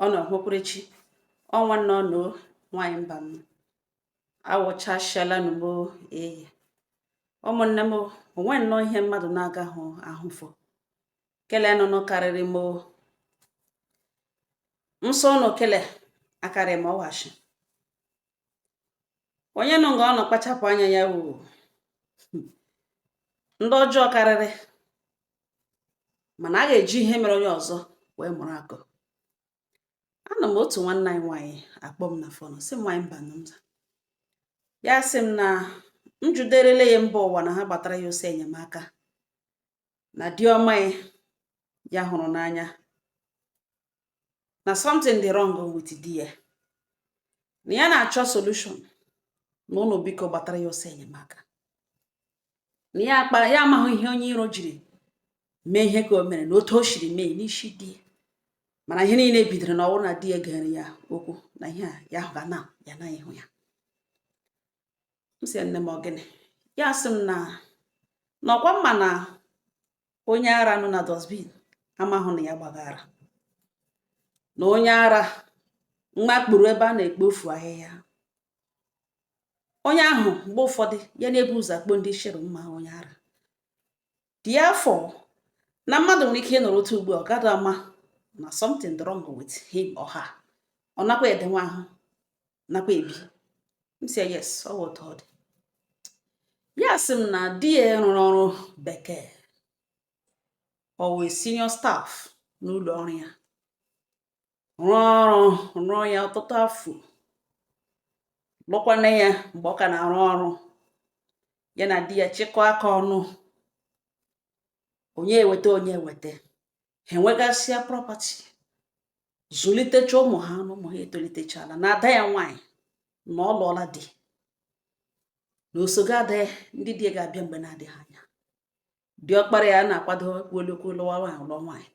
Ono hokwerechi ọnwa nọ no nwanyị mba m awụchasịala n'ugbo eyi ụmụnne m onwe nnọọ ihe mmadụ na-agaghị ahụfọ kele nụnụ karịrị m nso ụnụ kele akarị m ọwashi onye nọ nga ọ nọ kpachapụ anya ya wụ ndị ọjọọ karịrị mana a ga-eji ihe mere onye ọzọ wee mụrụ akọ. Ana m otu nwanne anyị nwanyị akpọ m na fon sị m nwanyị mba nza ya sị m na m juderele ya mba ụwa na ha gbatara ya ose enyemaka na di ọma ya hụrụ n'anya na something dị wrong with di ya na ya na-achọ solution na ụlọ biko gbatara ya ose enyemaka na ya amaghị ihe onye iro jiri mee ihe ka o mere na otu o shiri mee n'isi di ya mana ihe niile bidoro na ọwụrụ na di ya gere ya okwu na ihe a ya hụga na ya na ịhụ ya. M sị nne m ogene ya sị m na ọkwa mma na onye ara nọ na dustbin amahụ na ya gbagara na onye ara mmakpụrụ ebe a na-ekpofu ahịhịa onye ahụ mgbe ụfọdụ ya na-ebu ụzọ akpọ ndị shere mma onye ara dị afọ na mmadụ nwere ike ịnọrọ otu ugbo ọ gada ama na something wrong with him or her ọ nakwa edenwe ahụ nakwa ebi. M sị yes ọ wụ otu ọ dị ya sị m na di ya rụrụ ọrụ bekee ọ wee senior staff n'ụlọ ọrụ ya rụọ ya ọtụtụ afọ lụkwana ya mgbe ọ ka na-arụ ọrụ ya na di ya chịkọ aka ọnụ onye eweta ha enwegasịa property zụlitecha ụmụ ha na ụmụ ha etolitechala na ada ya nwanyị na ọ lụọla di na osogo ada ya ndị di ya ga-abịa mgbe na-adịghị anya di ọkpara ya na-akwado kwolokwu lụwa nwaanyị ụlọ nwaanyị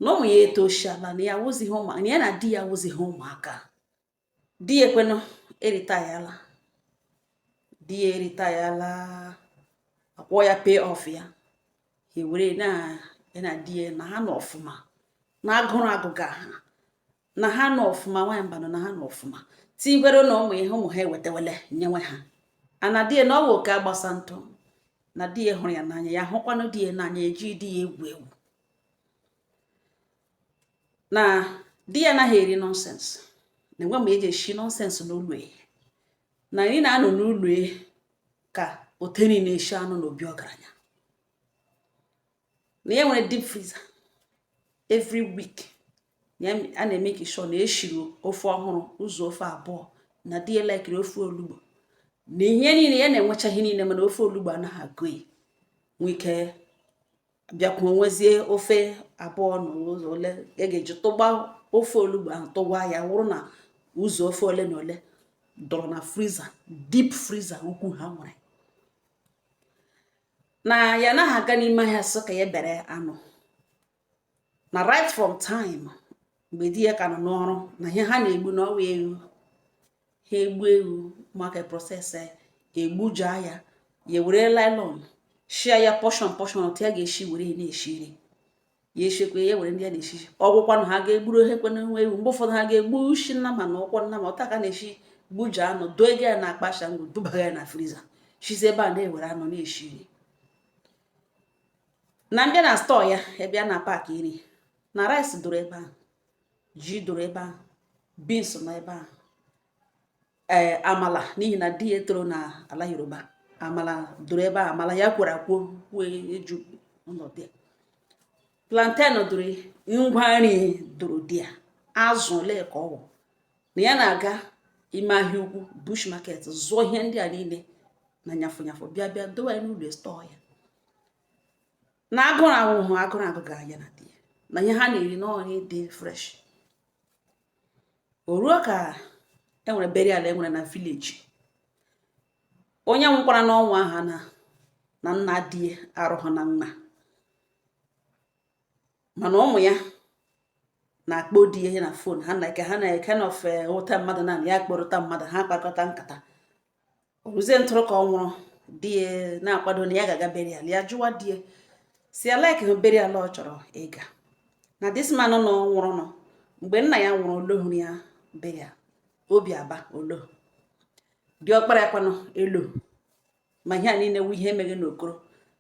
na ụmụ ya etoshala na ya wụzighị ụmụaka na ya na di ya wụzighị ụmụaka di ya ekwenụ eritayala di ya eritayala akwọ ya pay off ya ewere na di ya na ha nọ ọfụma na agụrụ agụga ha na ha nọ ọfụma nwanyị mbanụ na ha nọ ọfụma tigwere na ụmụ ha ewetawele nyenwe ha ana di ya na ọ bụ oke agbasa ntụ na di ya hụrụ ya n'anya ya hụkwanụ di ya n'anya eji di ya egwu egwu na di ya anaghị eri nọnsensị na enwe ma eji eshi nọnsensị n'ụlọ na anyị na-anọ n'ụlọ ka oteni na-eshi anụ n'obi ọgaranya na ya nwere deep freezer every week a na-eme ka sure na eshiri ofe ọhụrụ ụzọ ofe abụọ na di ya laikiri ofe olugbo na ihe niile ya na-enwecha ihe niile mana ofe olugbo anaghị agụ nwee ike bịakwa nwezie ofe abụọ na ụzọ ole a ga-eji tụgba ofe olugbo ahụ tụgwa ya wụrụ na ụzọ ofe ole na ole dọrọ na friza deep freezer ukwu ha nwere na ya anaghị aga n'ime ahịa sọ ka ya bere anụ na right from time mgbe di ya ka nọ n'ọrụ na ihe ha na-egbu n'ọwa ewu ha egbu ewu maka proses egbuja ya were nylon shia ya portion otu ya ga-eshi were na-eshiri ya eshekwe ya were ndị a na-eshi ọgwụkwa na ha ga-egburu ha ekwe nwe ewu mgbe ụfọdụ ha ga-egbu ushi nnama na ụkwụ nnama ọta ka na-eshi gbuja anụ doege ya na akpasha ngụ dubaga ya na friza shizi ebe a na-ewere anụ na-eshiri na mbịa na stọọ ya ebe a na paakị iri na rice doro ebe ahụ ji doro ebe ahụ beans nọ ebe ahụ amala n'ihi na di ya toro na ala Yoruba amala doro ebe ahụ amala ya kwere akwuo eju ọnọdụ ya plantain doro ngwa nri doro di ya azụ ole ka ọ wụ na ya na-aga ime ahịa ukwu bush market zụọ ihe ndị a niile na nyafụ bịa dowe ya n'ụlọ stọọ ya na agụrụ agụga anya na di ya na ihe ha na-eri n'ọrụ dị fresh o ruo ka enwere burial enwere na village onye nwụkwara n'ọnwa aha na nna di ya arụghị na nna mana ụmụ ya na-akpọ di ya na fon ha na-eke na ofe ụta mmadụ na ya kpọrọta mmadụ ha kpakọta nkata oruzie ntụrụ ka ọ nwụrụ di ya na-akwado na ya ga-aga burial ya jụwa di ya si alike burial ọ chọrọ ịga na this man nọ nwụrụ nọ mgbe nna ya nwụrụ olohuru ya be ya obi aba olo diọkpara ya kwanụ elo ma ihe a niile wu ihe emeghe n'okoro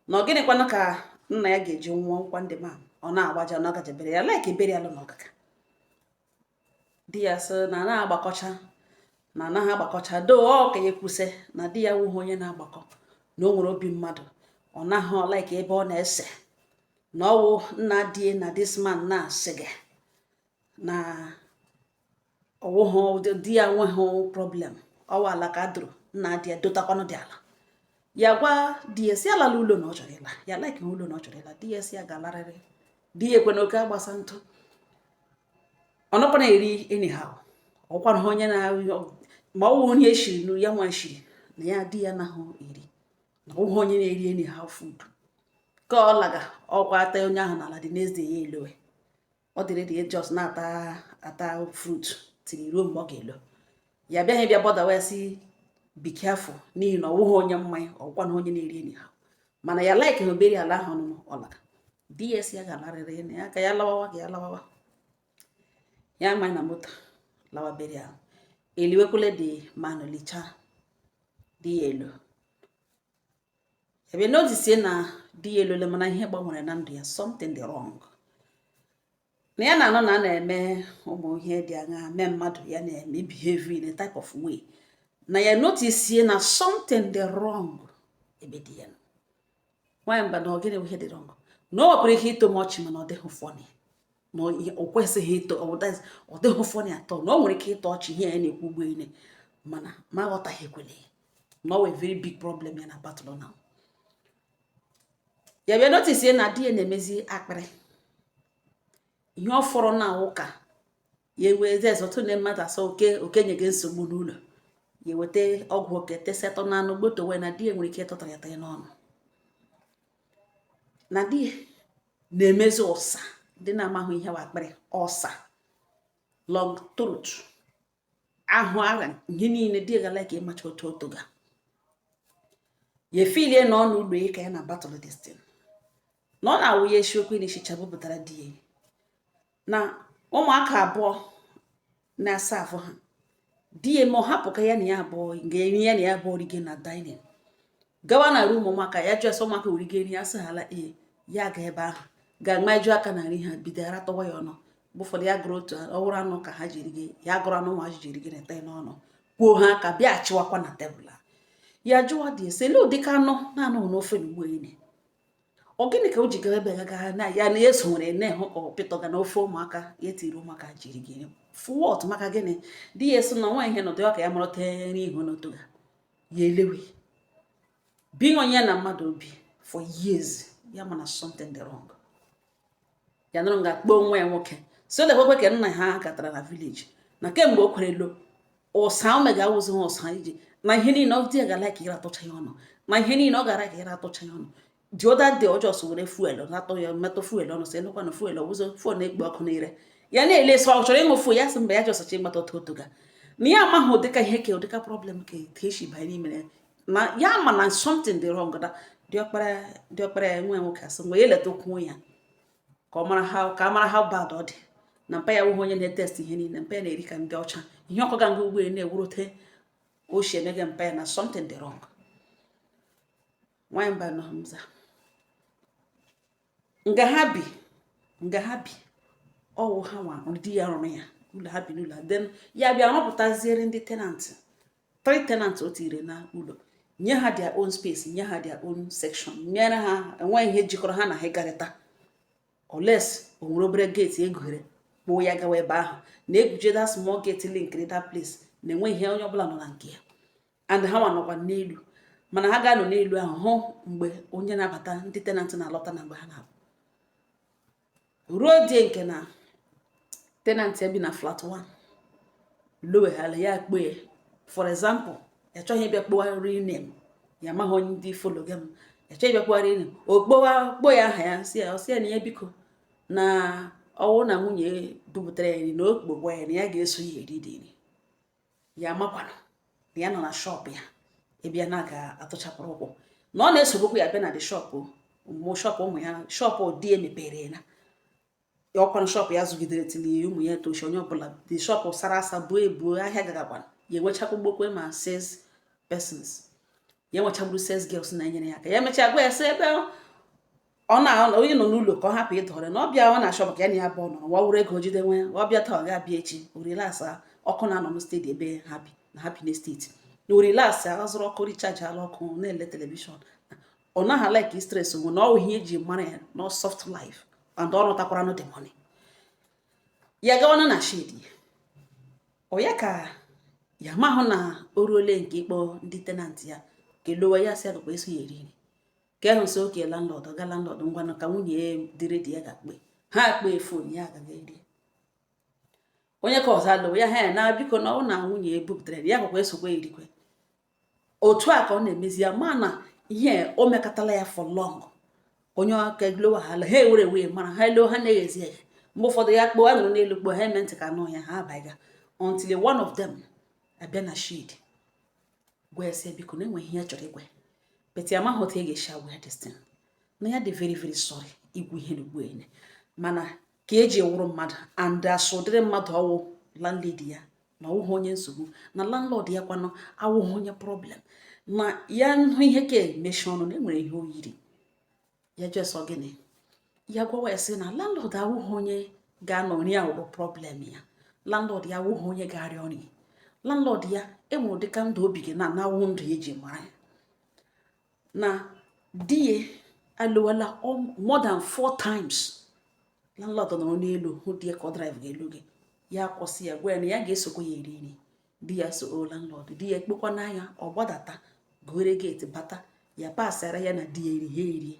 na ọ gịnịkwanụ ka nna ya ga-eji nwụọ nkwa ndị ma ọ na-agbaja ọ na-agajebere ya like ebere ya lụ n'ọkaka di ya sị na na-agbakọcha na anaghị agbakọcha doo ọ ka ya ekwuse na di ya wughị onye na-agbakọ na o nwere obi mmadụ ọ naghị ọlaike ebe ọ na-ese na ọwụ nna die na this man na-asị gị na ọwụghị di ya nweghị problem ọwa ala ka dụrụ nna di ya dotakwanụ dị ala ya gwa di ya si alala ụlọ na ọ chọrọ ịla ya like ụlọ na ọ chọrọ ịla di ya si ya galarịrị di ya ekwe na oke agbasa ntụ ọ nọkwa na-eri anyhow ọkwanụ onye na ma ọ wụ onye eshiri na ya nwa shiri na ya di ya nahụ eri na ọwụghị onye na-eri anyhow food ka ọ laga ọkwa ata onye ahụ n'ala dị n'eze ya elowe ọ dịrị dị just na-ata fruit tiri ruo mgbe ọ ga-elo ya bịaghị bịa bọda wee si be careful n'ihi na ọwụghị onye mmanya ọgwa na onye na-eri enyi ha mana ya like na obere ala ahụ ọnụnụ ọlaga di ya si ya galarịrị na ya ka ya lawawa ka ya lawawa ya manya na moto lawa bere ahụ eliwekwule dị manụ licha di ya elo ebe notice na di ya elole mana ihe gbanwere na ndụ ya something dị wrong na ya na-anọ na a na-eme ụmụ ihe dị anya mee mmadụ ya na-eme behavior in a type of way na ya notice na something dị wrong ebe di ya nọ nwanyị mba na ọ gịnị ihe dị wrong na o nwekwara ihe ito mọchị mana ọ dịghị funny na o kwesịghị ito ọ dịghị funny atọ na o nwere ike ịtọ ọchị ihe ya na-ekwu ugbo ile mana ma aghọtaghị ekwele na ọ wee very big problem ya na battle now ya bịa notice na di ya na-emezi akpịrị ihe ọ fọrọ na ụka ya eweze ọtụtụ ndị mmadụ asa okenye gị nsogbu n'ụlọ ya eweta ọgwụ oke tesetọ na anụ gbotowe na di ya nwere ike ịtọtara ya n'ọnụ na di ya na-emezi ụsa ndị na-amahụ ihe wa akpịrị ọsa long throat ahụ ara ihe niile di ya gala ka ịmacha otu otoga ya efilie na ọnụ ụlọ ịka ya na battle destin na ọ na-awụ ya esiokwu n'ishicha bụpụtara di ya na ụmụaka abụọ na-asa afọ ha di ya ma ọ hapụ ka ya na ya abụọ ga-eri ya na ya abụọ rige na dining gawa na rum ụmụaka ya jụọ ụmụaka origeri ya sịghala ya ga ebe ahụ ga-agmaju aka na nri ha bido aratọwa ya ọnụ bụ ụfọdụ ya gụrụ otu ọhụrụ anụ ka ha jiri gị ya gụrụ anụ nwa ji jiri gị na-ete n'ọnụ kwuo ha aka bịa chịwakwa na tebụl ya jụwa dị ese lee ụdịka anụ na-anụghị n'ofe n'ugbo enyi ọ gịnị ka o ji gara ebe gaga na ya na eso nwere na-ehụ ọpịtọga na ofe ụmụaka ya tiri ụmụaka jiri gị fụwọt maka gịnị di ya eso na nwa ihe nọdụ ka ya marọta nri ihu n'otoga ya elewe being onye na mmadụ obi for years ya mana something dị wrong ya nụrụ nga kpọọ nwa ya nwoke so lekwekwe ka nna ha gatara na village na kemgbe o kwere lo ụsa omega awụzi ha ụsa iji na ihe niile ọ dị ya gara ka ịra atụcha ya ọnụ na ihe niile ọ gara ka ịra atụcha ya ọnụ dị ụda dị ọjọọ so were fuel na-atọ ya metụ fuel ọnụ sị nụkwa na fuel ọwụzọ fuel na-ekpo ọkụ n'ire ya na-ele so ọ chọrọ ịṅụ fu ya sị mba ya jọsacha ịmata otu otoga na ya amaghị ụdịka ihe ka ụdịka problem ka eshi banye n'ime na ya ma na something dị wrong da diọkpara ya nwe nwoke asị mgbe ya eleta okwu ya ka a mara how bad ọ dị na mpa ya wụghị onye na-etest ihe niile mpa ya na-eri ka ndị ọcha ihe ọkọga nga ugbo na-ewurote oshi emega mpa ya na something dị wrong nwanyị mba nọ mza nga ha bi ọwụ ha nwa di ya rụrụ ya ụlọ ha bi n'ụlọ then ya bịa rụpụtaziere ndị tenant 3 tenants o tiri na ụlọ nye ha their own space nye ha their own section nyere ha enweghị ihe jikọrọ ha na ha garịta oles o nwere obere gate egwure kpụọ ya gawa ebe ahụ na-egwuje that small gate link that place na enweghị ihe onye ọbụla nọ na nke ya and ha nwa nọkwa n'elu mana ha ga-anọ n'elu ahụ hụ mgbe onye na-abata ndị tenant na-alọta na mgbe ha na-abụ ruo die nke na tenant ya bi na flat 1 loweghala ya kpee for example ya chọghị ịbịa kpọgharị name ya amaghị onye ndị folo gị m ya chọghị ịbịa kpọgharị name okpo ya aha ya si ya na ya biko na ọwụ na nwunye bupụtara ya nri na okpogbo ya na ya ga-eso ya eri dị nri ya makwana na ya nọ na shop ya ebe ya na-aga atụchapụrụ ụkwụ na ọ na-esogbokwu ya bịa na the shop ụmụ shop ụmụ ya shop di emepere na ọkwanụ shop ya zụgidere tili ụmụ ya tochi onye ọbụla the shop sara asa buo ebuo ahịa gagakwana ya enwechakwugbokwe ma sales persons ya enwechagburu sales girls na-enyere ya aka ya mechaa gwa ya sị ebe ọ na onye nọ n'ụlọ ka ọ hapụ ịdọrọ na ọbịa ọ na shop ka ya na ya bụ nọ wa wuru ego jide nwe ya ọbịa taa ọ ga-abịa echi orelasa ọkụ na-anọ na steeti ebe happy na happiness steeti na orelasa azụrụ ọkụ richaji ala ọkụ na-ele telivishọn ọ naghị like stress onwe na ọ ihe eji mara ya na soft life and ọ nọtakwara no the money ya gawana na shedi ọ ya ka ya mahụ na o ruole nke ịkpọ ndị tenant ya kelowa ya si agakwa eso ya eri nri ka ahụ so oke landlord ga landlord ngwanụ ka nwunye dịrị di ya ga-akpe ha akpe fon ya agaghị eri onye ka ọzọ alụwa ya ha na biko na ọ na nwunye ebupụtara ya gakwa esokwa erikwe otu a ka ọ na-emezi ya ma na ihe o mekatala ya for long onye aka glowa ha ha ewere wee mara ha elo ha na-eghezi eghe mgbe ụfọdụ ya kpọọ anụrụ n'elu kpọọ ha eme ntị ka anụ ya ha abaghị until one of them abịa na shade gwa ya sị biko na enweghị ihe ya chọrọ igwe but ya amaghị otu e ga-esi agwa ya destin na ya dị very very sorry igwu ihe n'ugbu enye mana ka eji ewuru mmadụ and asụdịrị mmadụ ọwụ landlady ya na ọwụghị onye nsogbu na landlord ya kwanụ awụghị onye problem na ya nhụ ihe ka emechi ọnụ na enwere ihe o yiri ya jesọ gịnị ya gwawa ya sị na landlord awụghị onye ga-anọ ya wụrụ problem ya landlord ya awụghị onye ga-arịa ọrịa landlord ya enwere ụdịka ndụ obi gị na-anawụ ndụ eji mara ya na di ya alụwala more than 4 times landlord nọrọ n'elu hụ di ya ka ọ drive ga-elu gị ya kwụsị ya gwa ya na ya ga-esokwa ya eri nri di ya so landlord di ya ekpekwa n'anya ọ gbadata gowere gate bata ya pasara ya na di ya eri ha eri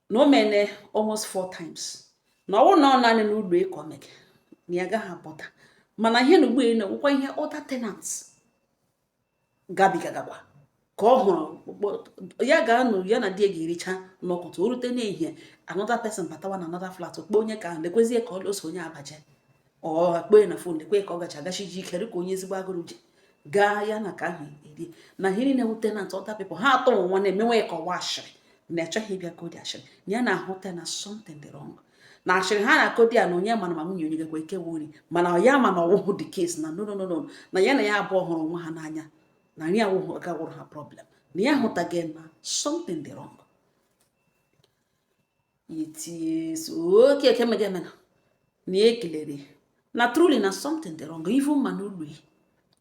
na o mene almost 4 times na ọwụ na ọ naanị n'ụlọ economic na ya gaghị apụta mana ihe na ugbu a na-enwekwa ihe other tenants gabigagakwa ka ọ hụrụ ya ga-anọ ya na di ya ga-ericha n'ọkụtụ o rute n'ehihie another person batawa na another flat kpọọ onye ka lekwezie ka ọ lụso onye abaje ọ akpọghị na fon lekwe ka ọ gacha agachi ji ikere ka onye ezigbo agụrụ ji gaa ya na ka ahụ eri na ihe niile wute na other people ha atọ nwa na-emenwe ka ọwa ashịrị na achọghị ịbịa kodi ashịrị ya na-ahụta na something dị wrong na ashịrị ha na-akodi ya na onye mana ma nwunye onye gakwa ike wuri mana ya ma na ọwụhụ the case na no na ya na ya abụọ hụrụ onwe ha n'anya na nri awụhụ gawụrụ ha problem na ya hụtaghị na something dị wrong itis oke ekemegeme na ekelere na truly na something dị wrong even ma n'ụlọ ya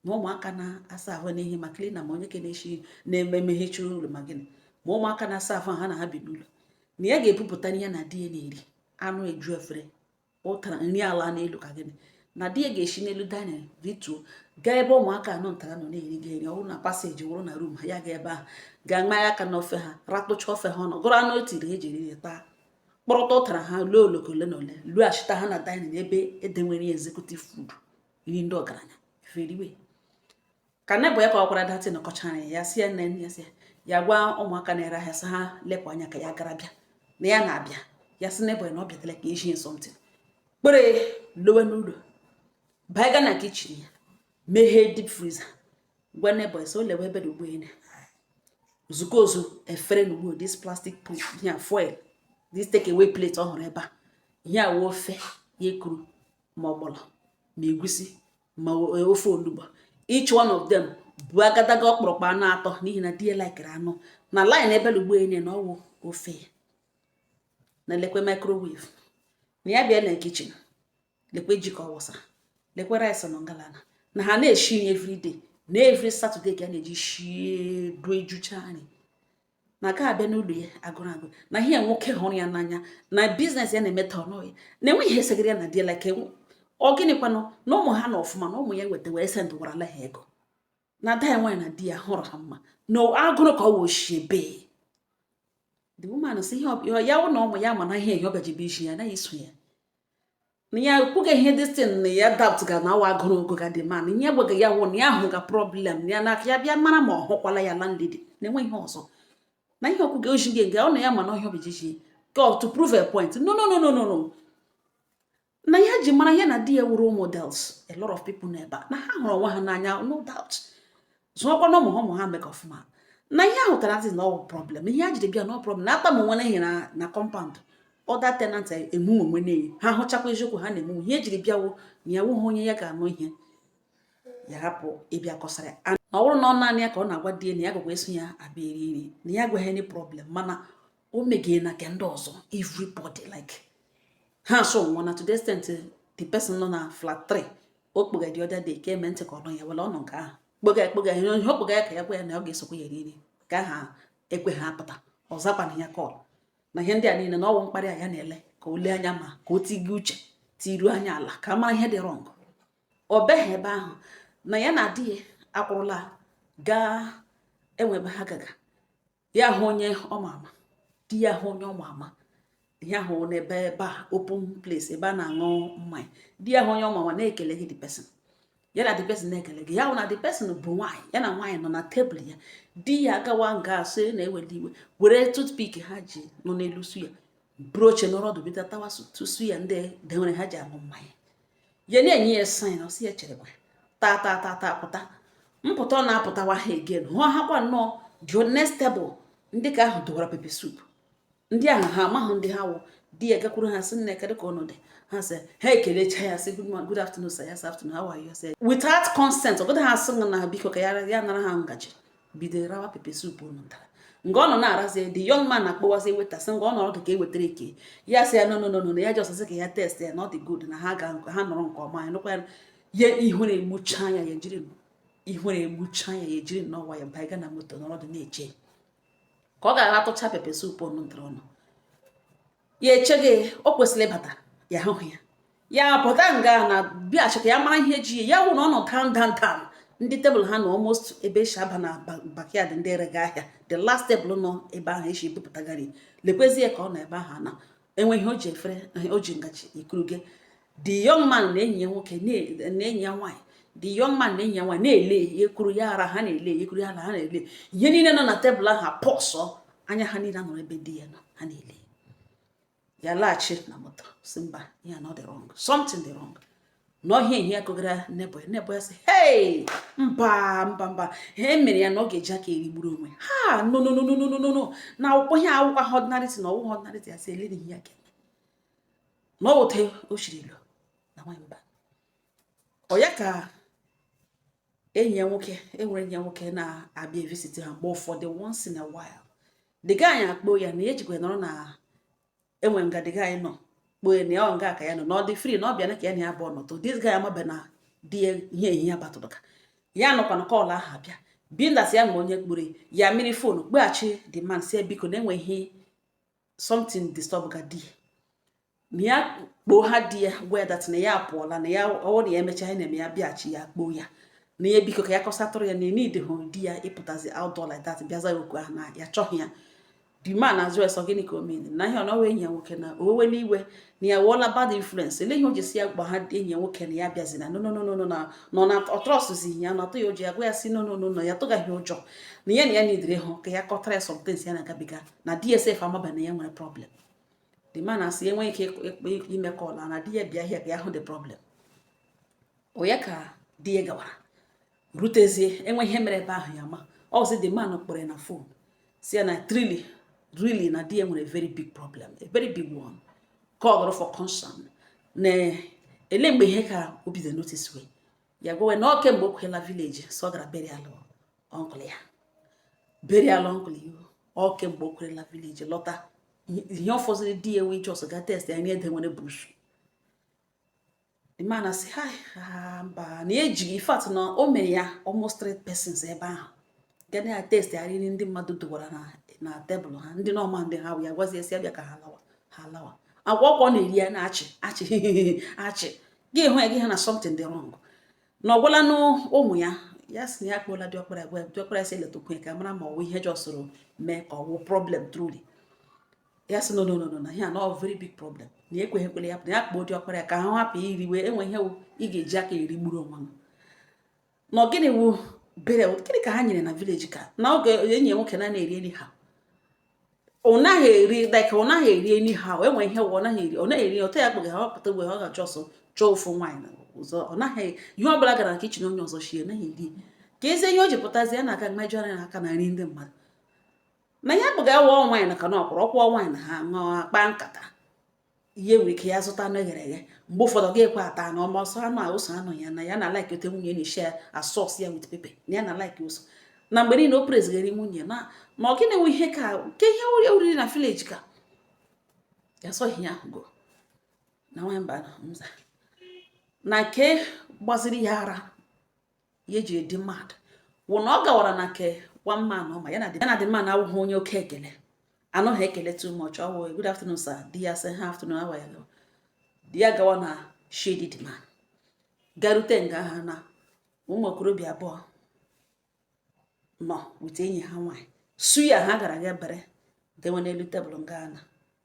ma ụmụaka na-asa ahụ n'ihe ma klina ma onye ke na-eshi na-ememeghechi ụlọ ma gịnị ma ụmụaka na-asa ahụ ha na ha bi n'ụlọ na ya ga-ebupụta ihe na di ya na-eri anụ eju efere ụtara nri ala n'elu ka gịnị na di ya ga-esi n'elu daniel rituo gaa ebe ụmụaka anọ ntara nọ na-eri ga eri ọhụrụ na paseji wụrụ na rum ha ya ga ebe ahụ gaa mmanya aka n'ofe ha ratụcha ofe ha ọnụ gụrụ anụ o tiri eji riri taa kpọrọta ụtara ha luo oloko ole na ole lughachita ha na daniel ebe edenwere executive food nri ndị ọgaranya feriwe ka nebụ ya ka ọ kwara datị nọkọchara ya si ya nne ya si ya gwa ụmụaka na-ere ahịa sị ha lepụ anya ka ya gara bịa na ya na-abịa ya si nebụ na ọ bịatara ka eshie something kpere lowe n'ụlọ baiga na kichin ya meghee deep freezer gwa nebụ so lewe ebe dị ugbo ene ozugbo ozu efere n'ugbo this plastic proof ya foil this take away plate ọhụrụ ebe a ihe a wee ofe ya ekuru ma ọgbọlọ ma egusi ma ofe olugbo each one of them bụ agadaga ọkpụrụkpụ anụ atọ n'ihi na di ya laikere anụ na line ebe ugbo enye na ọwụ ofe ya na lekwe microwave na ya bịa na kitchen lekwe ji ka ọ wụsa lekwe rice na ngalana na ha na-eshi nri everyday na every Saturday ka a na-eji shie duo ejucha anyị na ka abịa n'ụlọ ya agụrụ agụ na ihe nwoke hụrụ ya n'anya na biznes ya na-emeta ọnụ ya na enweghị ihe segara ya na di ya like ọ gịnịkwanụ na ụmụ ha na ọfụma na ụmụ ya weta wee sendụwarala ha ego na ada ya nwaanyị na di ya hụrụ ha mma na agụrụ ka ọ wụ oshie the woman sị ihe ya wụ na ụmụ ya ma na ihe ọ gajibe isi ya anaghị iso ya na ya kwughị ihe destin na ya doubt ga na awa agụrụ ogo ga dị ma na ihe gbaga ya wụ na ya ahụ ga problem ya na aka ya bịa mara ma ọ hụkwala ya landlady na enwe ihe ọzọ na ihe ọkwụ ga-oji gị nga ọ na ya ma na ihe ọbịjichi ka to prove a point no na ya ji mara ya na di ya wuru models a lot of people n'ebe na ha hụrụ onwe ha n'anya no doubt zụọkwa na ụmụ ha meka ọfụma na ihe ahụ tara na ọwụ problem ihe a jiri bịa no problem na ata m nwe ihe na compound other tenants emu onwe na-eyi ha hụchakwa eziokwu ha na-eme ihe ejiri bịawo na ya wụghị onye ya ga-anụ ihe ya hapụ ịbịa kọsara ya. Na ọ bụrụ na ọ naanị ya ka ọ na-agwa di na ya gakwa eso ya abịa eri nri na ya gwaghị any problem, mana o meghe na nke ndị ọzọ everybody like ha so nwa na to the extent the person nọ na flat 3 o kpụga the other day ka eme ntị ka ọ nọ ya wela ọ nọ nke ahụ kpụga ihe o kpụga ya ka ya gwa ya na ọ ga-esokwa ya eri nri ka ha ekwe ha apụta ọ zakwana ya kọl na ihe ndị a niile na ọwụ mkparị a ya na-ele ka o lee anya ma ka o tigo uche tiruo anya ala ka mara ihe dị rọng. Ọ beghị ebe ahụ na ya na di ya akwụrụla gaa enwebe ha gaga ya hụ onye ọma ama di ya hụ onye ọma ama ya hụ n'ebe ebe a open place ebe a na-aṅụ mmanya di ya hụ onye ọma ama na-ekele gị the person ya na the person na-ekele gị ya hụ na the person bụ nwaanyị ya na nwaanyị nọ na tebụl ya di ya agawa nga so na-eweli iwe were toothpick ha ji nọ n'elu su ya buru oche n'ọrụ ọdụ bita tawa tusu ya ndị denwere ha ji aṅụ mmanya ya na-enye ya sign ọ sị ya chere ta pụta mpụta ọ na-apụtawa ha again hụ ha kwa nnọọ the next table ndị ka ahụ dowara pepe soup ndị ahụ ha amaghị ndị ha wụ di ya gakwuru ha sị nne kedụ ka ọnụ dị ha sị ha ekelecha ya sị good afternoon sir, yes afternoon, how are you sir, without consent ọgọdọ ha sị na biko ka ya nara ha ngaji bido rawa pepe soup unu tara nga ọ nọ na-arazi the young man na-akpọwazi eweta sị nga ọ nọrọ ka ewetara eke ya sị ya no ya jọsasị ka ya test ya na ọ dị good na ha nọrọ nke ọma ya nụkwa ya ihu na-egbucha anya ya ejiri n'ọwa ya baiga na moto nọrọ dị na-eche ka ọ ga-agha tụcha pepe soup ọnụ ntara ọnụ ya echeghị o kwesịrị ịbata ya hụhụ ya pụta nga na bịachi ka ya mara ihe ji ya wụ na ọ nọ down ndị tebụl ha nọ almost ebe eshi aba na backyard ndị erega ahịa the last tebụl nọ ebe ahụ eshi ebupụtagari lekwezie ka ọ nọ ebe ahụ na enweghị o ji efere o ji ngaji ikuruge the young man na enyi ya nwoke na enyi ya nwaanyị the young man na enyi ya nwaanyị na-ele ekuru ya ara ha na-ele ekuru ya ara ha na-ele ihe niile nọ na tebụl ahụ pọsọ anya ha niile nọrọ ebe di ya nọ ha na-ele ya laghachi na moto si mba ya na ọ dị wrong, something dị wrong n'ọhịa ihe akụgara nebo ya sị hey mba ihe mere ya na ọ ga-eji aka erigburu onwe ha no na akwụkwọ ihe akwụkwọ ordinary na ọwụwa ordinary ya sị ele n'ihe ya ga-eme na ọ wụte o shiri ilo na nwanyị mba ọ ya ka enyi ya nwoke enwere enyi ya nwoke na-abịa visit ha mgbe ụfọdụ once in a while the guy akpọ ya na ejikwa nọrọ na enwe nga the guy nọ kpoe na ọ nga ka ya nọ na ọ dị free na ọ bịa na ka ya na ya bụ ọnọdụ this guy amabe na di ihe ehihie batụrụ ka ya nọkwa na kọọlụ ahụ abịa bindasị ya ma onye kpuru ya mmiri fonu kpeghachi the man si biko na enweghị something disturb ga di na ya kpoo ha di ya gwa ya dat na ya apụọla na ya ọwụ na ya emechaa ihe na-eme ya bịaghachi ya kpoo ya na ya biko ka ya kọsatụrụ ya na need hụ di ya ịpụtazi outdoor like that bịaza okwu ahụ na ya chọghị ya the man azụ eso gịnị ka o mere na ihe ọ nọwa enyi ya nwoke na owewe n'iwe na ya wụọla bad influence ele ihe o ji si ya gba ha enyi ya nwoke na ya bịazi na no na nọ na ọtrọsụzi ya na atụ ya ụjọ ya gwa ya si no ya tụgaghị ụjọ na ya nidere hụ ka ya kọtara ya somethings ya na-agabiga na DSF amaba na ya nwere problem the man asị enweghị ike ime kọla na di ya bịa ahịa ka ya hụ the problem onye ka di ya gawara rutezie enweghị ihe mere ebe ahụ ya ma ọzi the man kpọrọ ya na phone si ya na really na di ya nwere a very big problem, a very big one, called for concern na ele mgbe ihe ka o bido notice we ya gwa na oke mgbe o kwela village so gara burial uncle ya oke mgbe o kwela village lọta ihe ọfọziri di ya wee just ga test ya nye nwere bush the man say hi mba na eji in fact na o mere ya almost 3 persons ebe ahụ gana ya test ya ri ndị mmadụ dowara na tebụl ha ndị nọọma ndị ha ya gwazie si abịa ka ha lawa agwa ọkwọ na-eri ya na-achị gị hụ ya gị ha na something dị wrong na ọgwụla n'ụmụ ya si na ya kpọla diọkpara si letakwu ya ka mara ma ọwụ ihe jọsoro mee ka ọwụ problem truly ya si no na ya na very big problem na ekweghị ya na ya kpọọ diọkpara ya ka ha hapụ iriwe enwe ihe ị ga-eji aka erigburu onwe na gịnị wu bere gịnị ka ha nyere na village ka na oge enyi nwoke na-eri eri ha ọ naghị eri eni ha enwe ihe ọ naghị eri otu ya kpọga ha ọpụta mgbe ọ ga-achọ ọsọ chọọ ofu nwaanyị ụzọ ọ naghị ihe ọ bụla gara na kichin onye ọzọ shie naghị eri ka ezi ihe o ji pụtazi ya na-aga mmejọ anya n'aka na nri ndị mmadụ na ya kpọga ya wụọ nwaanyị na ka na ọkwụrụ ọkwụọ nwaanyị na ha ṅụọ akpa nkata ihe nwere ike ya zụta anụ eghere eghe mgbe ụfọdụ ga-ekwe ata na ọma ọsọ anụ a ose anụ ya na like ote nwunye na-eshi ya asọs ya with pepe na ya na like ose na mgbe niile o prezigara nwunye na ọ gị na-enwe ihe ka nke ihe oriri na village ka ya sọghị ya ahụ go na nwamba nza na nke gbaziri ya ara ya eji edi mmadụ wụ na ọ gawara na nke one man ọma ya na dị man awụghị onye oke ekele anọghị ekele too much ọ wụ good afternoon sir di ya sị ha afternoon awa ya di ya gawa na shady the man garute nga ha na ụmụ okorobịa abụọ nọ wute enyi ha nwaanyị suya ha gara ga bere dewe n'elu tebụl nga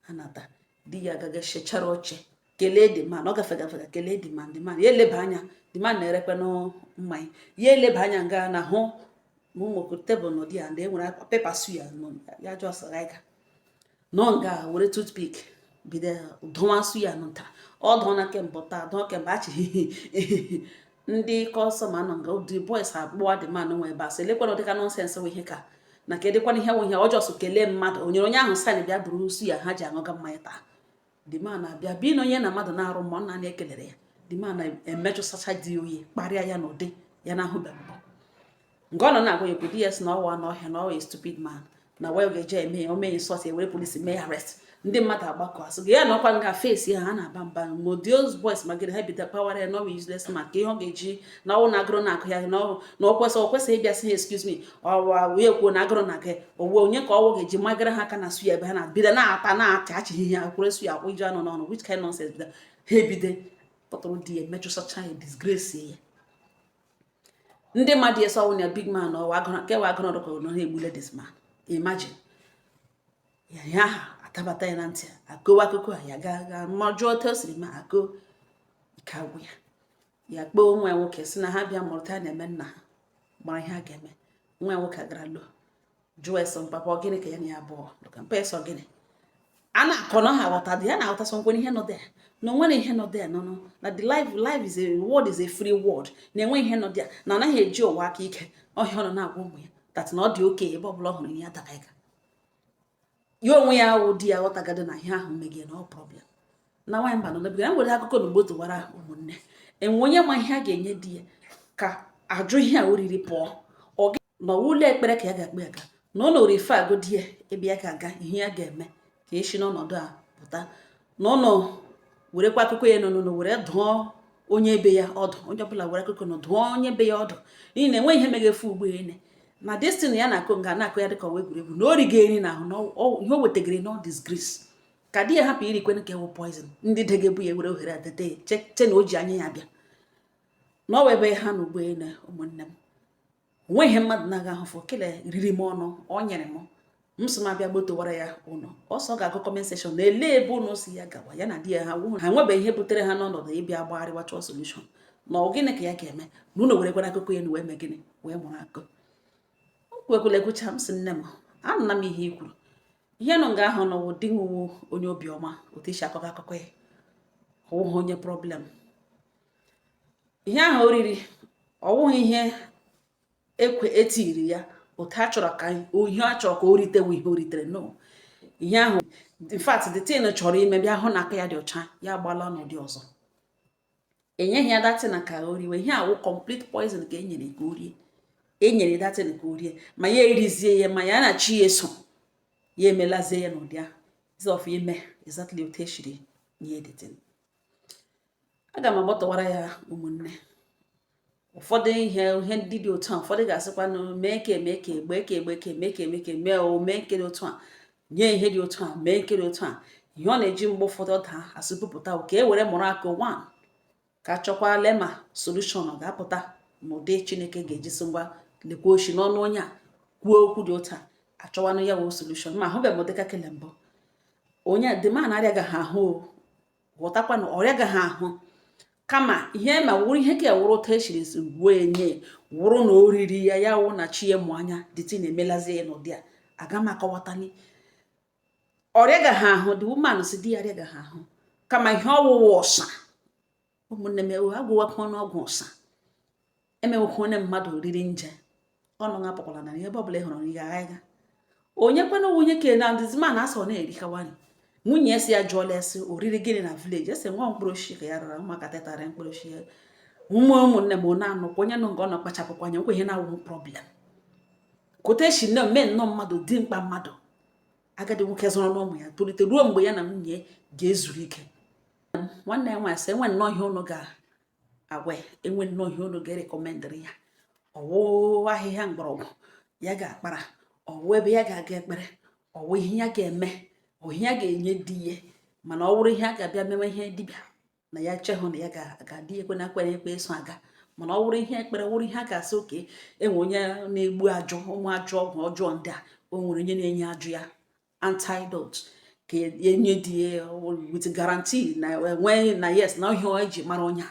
ha nata di ya gaga shechara oche kelee the man ọ gafega kelee the man ya eleba anya the man na-erekwe na mmanya ya eleba anya nga na hụ ụmụ tebụl nọ di ya ndị enwere pepa suya ya jụọ saraga nọ nga were toothpick bido dọwa suya nta ọ dọọ na kemgbe taa dọọ kemgbe achị ndị kọsọm anọ nga the boys akpụwa the man nwe ebe asị elekwana dịka nọnsensị nwe ihe ka na ka edịkwana ihe nwe ihe ọjọọ kelee mmadụ onyere onye ahụ sani bịa buru suya ha ji aṅụga mmanya taa the man abịa bi na onye na mmadụ na-arụ mma nna na-ekelere ya the man na-emejụsacha dị oyi kparịa ya n'ụdị ya na ahụbe mbụ nke ọ nọ na-agwa ya di ya si na ọwa n'ọhịa na ọwa stupid man na wa ga-eje eme ya omenye sọt ewere polisi mee ya arrest ndị mmadụ agbakọ asị gị ya na ọkwa nga fesi ha na-aba mba ma those boys magide ha bido kpawara ya na ọwa useless ma ka ihe ọ ga-eji na ọwụ na agụrụ na akụ ya na ọ kwesịghị ịbịa sị ha excuse me ọwa wee kwuo na agụrụ na gị owe onye ka ọwụ ga-eji magara ha aka na suya ebe ha na bido na-ata na-achị achịghị ya kwere suya akpụ iju anụ n'ọnụ which kind nonsense bido ha ebido kpọtụrụ di ya mechụsacha ya disgrace ya ndị mmadụ eso ọwụ na big man ọwa kewa agụrụ ọdụkọ na ha egbule this man imagine ya ha atabata ya na ntị akọwa akụkọ a ya ga mmajụ otu o siri ma akọ ike agwụ ya kpọọ nwa nwoke si na ha bịa mụrụta na-eme nna ha gbara ihe a ga-eme nwa nwoke gara lo jụọ eso mpapa gịnị ka ya na ya abụọ mpa eso gịnị a na-akọ na ha aghọta dị ya na-aghọtasọ nkwenye ihe nọ dị ya na onwere ihe nọ dị ya nọ na the life is a word is a free word na-enwe ihe nọ dị ya na anaghị eji ụwa aka ike ọhịa ọ nọ na-agwa ụmụ ya that na ọ dị oke ebe ọbụla ọ hụrụ ihe ya daba ịga ya onwe ya wụ di ya ghọtagado na ihe ahụ megie na ọ problem na nwaanyị mba nọ nabiga ya nwere akụkọ na ugbo tụwara ụmụnne enwe onye ma ihe a ga-enye di ya ka ajụ ihe a oriri pụọ ọ na ụlọ ekpere ka ya ga-akpe aga na ọ nọrọ ife agụ di ya ebe ya ga-aga ihe ya ga-eme ka esi n'ọnọdụ a pụta na ọ werekwa akụkọ ya nọ were dụọ onye ebe ya ọdụ onye ọbụla were akụkọ na dụọ onye ebe ya ọdụ n'ihi na enwe ihe megefe ugbo ene na destiny ya na-akụ nga na-akụ ya dịka ọwa egwuregwu na o rigo eri na ahụ na ihe o wetagara na disgrace ka di ya hapụ irikwe nke wụ poison ndị degebu ya were ohere adete che na o ji anya ya bịa na ọ ebe ha na ugbo ene ụmụnne m onwe ihe mmadụ na-aga ahụfụ kele riri m ọnụ ọ nyere m sị m abịa gbotowara ya ụlọ ọsọ ga-agụ comment section na ele ebe ụlọ si ya gawa ya na di ya ha nwebeghị ihe butere ha n'ọnọdụ ịbịa gbagharịwa chọọ solution na ọ gịnị ka ya ga-eme na ụlọ were gwara akụkọ ya na wee mee gịnị wee mụrụ akụ kwekwele egwucha m sị nne m anụna m ihe i kwuru ihe nọ nga ahụ n'ụwụ dị nwuwu onye obiọma otu isi akọkọ akụkọ ya ọwụghị onye problem ihe ahụ oriri ọwụghị ihe etiri ya otu a chọrọ ka ihe a chọrọ ka o ritewu ihe o ritere no ihe ahụ in fact the tin chọrọ ime bịa hụ na aka ya dị ọcha ya gbala n'ụdị ọzọ enyeghị ya datin ka o riwe ihe awụ complete poison ka enyere ka o rie enyere datin ka o rie ma ya erizie ya ma ya na chi ya eso ya emelazie ya n'ụdị ahụ izọfụ ime exactly otu eshiri nye datin aga m agbọtọwara ya ụmụnne ụfọdụ ihe ndị dị otu a ụfọdụ ga-asịkwa na mee ka eme ka egbe ka egbe ka eme ka eme ka mee o mee nke dị otu a nye ihe dị otu a mee nke dị otu a ihe ọ na-eji mgbe ụfọdụ daa asị pụpụta ka e were mụrụ aka one ka chọkwa lema solution ọ ga-apụta n'ụdị Chineke ga-ejisi ngwa lekwa oshi n'ọnụ onye a kwuo okwu dị otu a achọwanụ ya wụ solution ma ahụbeghị m dịka kele mbụ onye dịman arịagaghị ahụ ghọtakwa na ọrịagaghị ahụ kama ihe ma wụrụ ihe ka wụrụ otu eshiri gbuo enye wụrụ na oriri ya ya wụ na chi ya mụ anya dịtị na-emelazi ya n'ụdị a aga m akọwatani ọrịagaghị ahụ dị woman si di ya arịagaghị ahụ kama ihe ọwụwụ ọsa ụmụnne m agwụwakwa n'ọgwụ ọsa emewekwa onye mmadụ oriri nje ọnụ ngapụkwala na ebe ọbụla ị hụrụ nri agha onye kwana nwunye ke na ndịzima na asọ na-erikawani nwunye si ya jụọla esi oriri gịnị na vileji esi nwa mkpụrụ oshi ka ya rara maka tetara mkpụrụ oshi ya ụmụnne m na-anụkwa onye nọ nke ọ na kpachapụkwa anya nkwe ihe na-awụ problem koteshi nne mme nnọọ mmadụ dị mkpa mmadụ agadi nwoke zụrụ n'ụmụ ya tolite ruo mgbe ya na nwunye ga-ezuru ike nwanne ya nwaanyị sị enwe nnọọ ihe unu ga-agwa enwe nnọọ ihe unu ga-erekọmendịrị ya ọwụ ahịhịa mgbọrọgwụ ya ga-akpara ọwụ ebe ya ga-aga ekpere ọwụ ihe ya ga-eme ọwụ ihe ya ga-enye di ihe mana ọ wụrụ ihe a ga-abịa mewe ihe dibịa na ya chehụ na ya ga-adị ekwe na kwere ekpe eso aga mana ọ wụrụ ihe ekpere wụrụ ihe a ga-asị oke enwe onye na-egbu ajụ ụmụ ajụ ọgwụ ọjọọ ndị a o nwere onye na-enye ajụ ya antidote ka enye di ya with guarantee na enwe na yes na ihe eji mara ọnya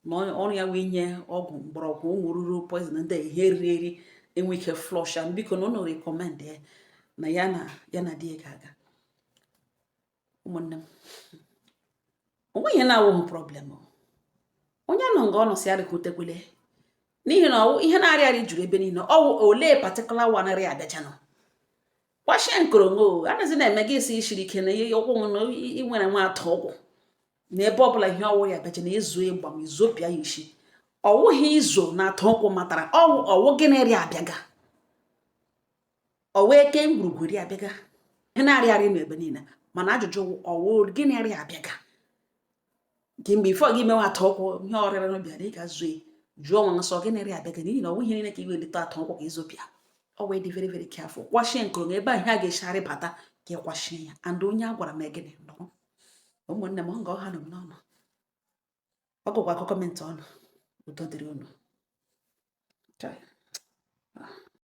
na ọrụ ya wee nye ọgwụ mgbọrọgwụ ụmụ ruru poison ndị ihe riri eri enwe ike flush and biko na ụnụ recommend ya na ya na di ya ga-aga ụmụnne m onwe ihe na-awụghị problem onye nọ nga ọ nọ si arịkwutekwele n'ihi na ihe na-arị arị juru ebe niile ọwụ olee particular one arị abịajanụ gbachie nkorongo anaghịzi na-eme gị isi ishiri ike na ihe ọgwụ na inwere nwa atọ ọgwụ na ebe ọbụla ihe ọwụ ya bịaja na ezo ịgba ma izopịa ya isi ọwụghị izo na atọ ọgwụ matara ọwụ gịnịrị abịaga ọwụ eke ngwurugwuri abịaga ihe na-arị arị n'ebe niile mana ajụjụ ọwụ gịnịrị abịaga gị mgbe ifo gị mewe atọ ọgwụ ihe ọrịa n'ọbịa dị ka zue jụọ nwa nsọ gịnịrị abịaga n'ihi na ọwụ ihe niile ka i welite atọ ọgwụ ka izopịa ọ wee dị very very careful kwashie nkorongo ebe a ihe a ga-echegharị bata ka ịkwashie ya and onye a gwara m gịnị nọ ụmụnne m nga ọha nọ m n'ọnụ ọ gụkwa akụkọ kọmentị ọnụ udo dịrị unu